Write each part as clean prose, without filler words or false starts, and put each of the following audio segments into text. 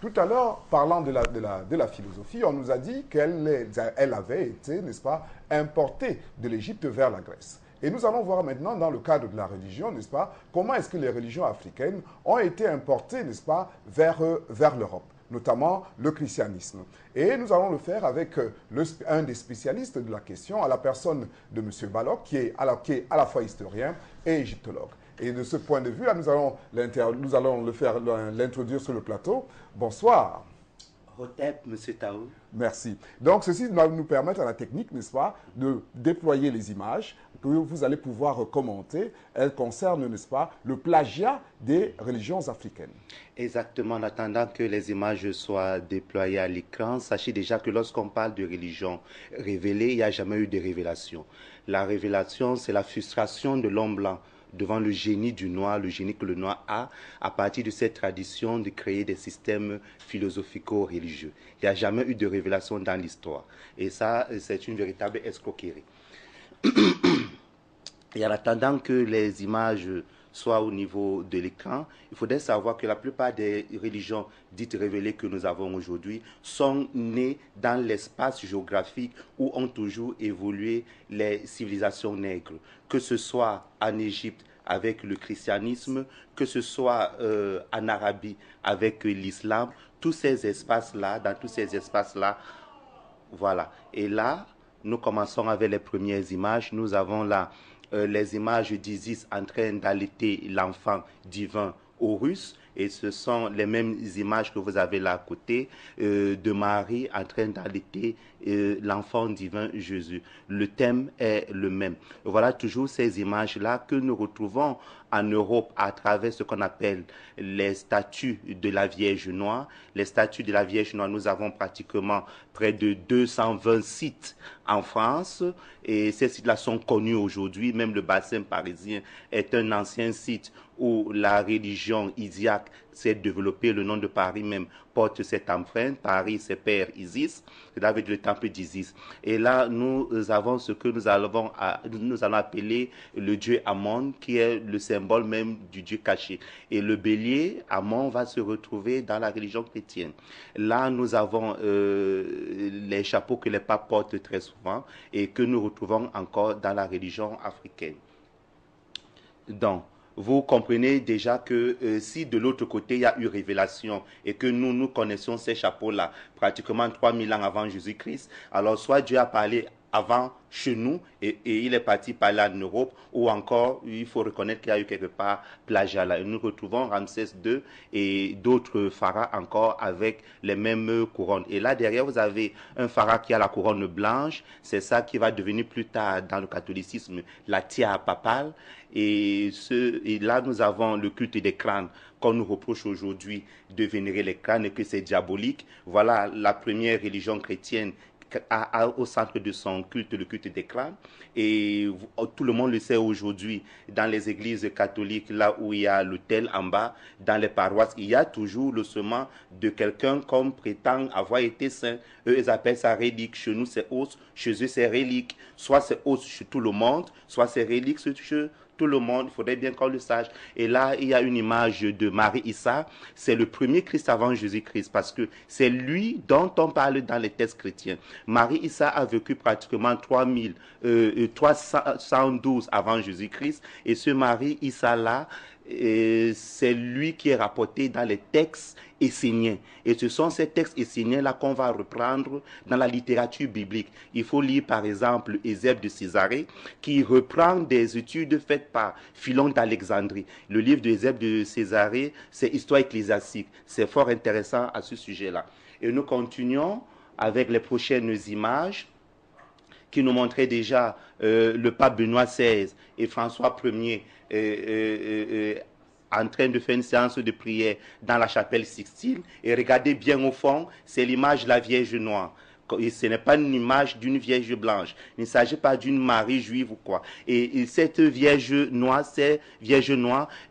Tout à l'heure, parlant de la philosophie, on nous a dit elle avait été, n'est-ce pas, importée de l'Égypte vers la Grèce. Et nous allons voir maintenant, dans le cadre de la religion, n'est-ce pas, comment est-ce que les religions africaines ont été importées, n'est-ce pas, vers l'Europe, notamment le christianisme. Et nous allons le faire avec un des spécialistes de la question, à la personne de M. Balloch, qui est à la fois historien et égyptologue. Et de ce point de vue, là, nous allons l'introduire sur le plateau. Bonsoir. Hotep, M. Taou. Merci. Donc, ceci va nous permettre à la technique, n'est-ce pas, de déployer les images que vous allez pouvoir commenter. Elles concernent, n'est-ce pas, le plagiat des religions africaines. Exactement. En attendant que les images soient déployées à l'écran, sachez déjà que lorsqu'on parle de religion révélée, il n'y a jamais eu de révélation. La révélation, c'est la frustration de l'homme blanc devant le génie du noir, le génie que le noir a, à partir de cette tradition de créer des systèmes philosophico-religieux. Il n'y a jamais eu de révélation dans l'histoire. Et ça, c'est une véritable escroquerie. Et en attendant que les images soient au niveau de l'écran, il faudrait savoir que la plupart des religions dites révélées que nous avons aujourd'hui sont nées dans l'espace géographique où ont toujours évolué les civilisations nègres, que ce soit en Égypte avec le christianisme, que ce soit en Arabie avec l'islam, tous ces espaces-là, dans tous ces espaces-là, voilà. Et là, nous commençons avec les premières images. Nous avons là les images d'Isis en train d'allaiter l'enfant divin Horus. Et ce sont les mêmes images que vous avez là à côté de Marie en train d'allaiter l'enfant divin Jésus. Le thème est le même. Voilà toujours ces images-là que nous retrouvons en Europe à travers ce qu'on appelle les statues de la Vierge Noire. Les statues de la Vierge Noire, nous avons pratiquement près de 220 sites en France et ces sites-là sont connus aujourd'hui. Même le bassin parisien est un ancien site où la religion isiaque s'est développée. Le nom de Paris même porte cette empreinte. Paris, c'est Père Isis, c'est avec le temple d'Isis. Et là, nous avons ce que nous allons appeler le dieu Amon, qui est le symbole même du dieu caché. Et le bélier, Amon, va se retrouver dans la religion chrétienne. Là, nous avons les chapeaux que les papes portent très souvent et que nous retrouvons encore dans la religion africaine. Donc, vous comprenez déjà que si de l'autre côté il y a eu révélation et que nous connaissons ces chapeaux-là pratiquement 3000 ans avant Jésus-Christ, alors soit Dieu a parlé avant chez nous et il est parti parler en Europe, ou encore il faut reconnaître qu'il y a eu quelque part plagiat là. Et nous retrouvons Ramsès II et d'autres pharaons encore avec les mêmes couronnes. Et là derrière vous avez un pharaon qui a la couronne blanche, c'est ça qui va devenir plus tard dans le catholicisme la tiare papale. Et là nous avons le culte des crânes qu'on nous reproche aujourd'hui de vénérer les crânes et que c'est diabolique. Voilà la première religion chrétienne au centre de son culte, le culte des crânes. Et tout le monde le sait aujourd'hui, dans les églises catholiques, là où il y a l'autel en bas, dans les paroisses, il y a toujours l'ossement de quelqu'un qu'on prétend avoir été saint. Eux, ils appellent ça relique. Chez nous, c'est os. Chez eux, c'est relique. Soit c'est os chez tout le monde, soit c'est relique chez tout le monde, il faudrait bien qu'on le sache. Et là, il y a une image de Marie Issa. C'est le premier Christ avant Jésus-Christ parce que c'est lui dont on parle dans les textes chrétiens. Marie Issa a vécu pratiquement 312 avant Jésus-Christ. Et ce Marie Issa-là, c'est lui qui est rapporté dans les textes esséniens. Et ce sont ces textes esséniens-là qu'on va reprendre dans la littérature biblique. Il faut lire par exemple Eusèbe de Césarée qui reprend des études faites par Philon d'Alexandrie. Le livre d'Eusèbe de Césarée, c'est Histoire ecclésiastique. C'est fort intéressant à ce sujet-là. Et nous continuons avec les prochaines images qui nous montraient déjà le pape Benoît XVI et François Ier en train de faire une séance de prière dans la chapelle Sixtine. Et regardez bien au fond, c'est l'image de la Vierge Noire. Et ce n'est pas une image d'une Vierge blanche. Il ne s'agit pas d'une Marie juive ou quoi. Et cette Vierge Noire,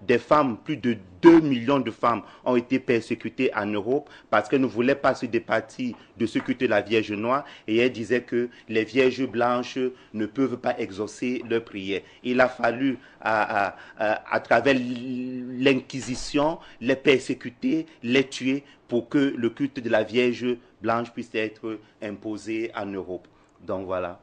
des femmes, plus de 2 millions de femmes ont été persécutées en Europe parce qu'elles ne voulaient pas se départir de ce culte de la Vierge Noire. Et elles disaient que les Vierges blanches ne peuvent pas exaucer leurs prières. Il a fallu, à travers l'Inquisition, les persécuter, les tuer pour que le culte de la Vierge blanche puisse être imposé en Europe. Donc voilà.